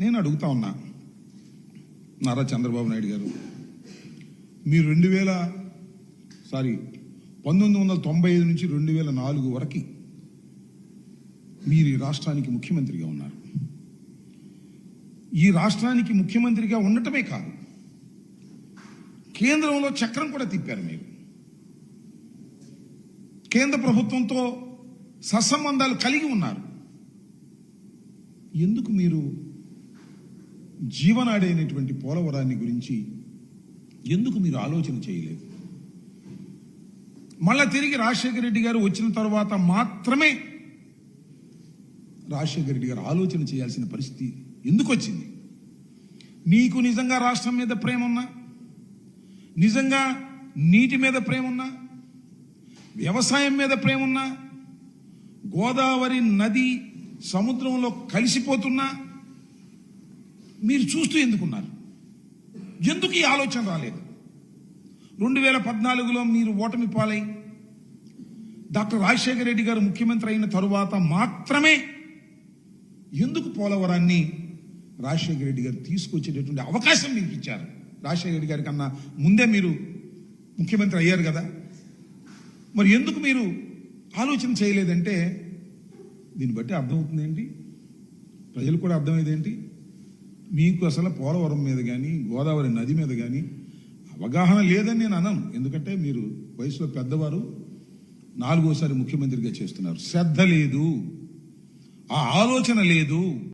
నేను అడుగుతా ఉన్నా నారా చంద్రబాబు నాయుడు గారు, మీరు 1995 నుంచి 2004 వరకు మీరు ఈ రాష్ట్రానికి ముఖ్యమంత్రిగా ఉన్నారు. ఈ రాష్ట్రానికి ముఖ్యమంత్రిగా ఉండటమే కాదు, కేంద్రంలో చక్రం కూడా తిప్పారు. మీరు కేంద్ర ప్రభుత్వంతో సత్సంబంధాలు కలిగి ఉన్నారు. ఎందుకు మీరు జీవనాడి అయినటువంటి పోలవరాన్ని గురించి ఎందుకు మీరు ఆలోచన చేయలేదు? మళ్ళా తిరిగి రాజశేఖర రెడ్డి గారు వచ్చిన తర్వాత మాత్రమే రాజశేఖర రెడ్డి గారు ఆలోచన చేయాల్సిన పరిస్థితి ఎందుకు వచ్చింది? నీకు నిజంగా రాష్ట్రం మీద ప్రేమ ఉన్నా, నిజంగా నీటి మీద ప్రేమ ఉన్నా, వ్యవసాయం మీద ప్రేమ ఉన్నా, గోదావరి నది సముద్రంలో కలిసిపోతున్నా మీరు చూస్తూ ఎందుకున్నారు? ఎందుకు ఈ ఆలోచన రాలేదు? 2014లో మీరు ఓటమి పాలై డాక్టర్ రాజశేఖర రెడ్డి గారు ముఖ్యమంత్రి అయిన తరువాత మాత్రమే ఎందుకు పోలవరాన్ని రాజశేఖర రెడ్డి గారు తీసుకొచ్చేటటువంటి అవకాశం మీకు ఇచ్చారు? రాజశేఖర రెడ్డి గారి కన్నా ముందే మీరు ముఖ్యమంత్రి అయ్యారు కదా, మరి ఎందుకు మీరు ఆలోచన చేయలేదంటే దీన్ని బట్టి అర్థమవుతుంది ఏంటి, ప్రజలు కూడా అర్థమయ్యేది ఏంటి, మీకు అసలు పోలవరం మీద కానీ గోదావరి నది మీద కానీ అవగాహన లేదని నేను అనను. ఎందుకంటే మీరు వయసులో పెద్దవారు, 4వ సారి ముఖ్యమంత్రిగా చేస్తున్నారు. శ్రద్ధ లేదు, ఆ ఆలోచన లేదు.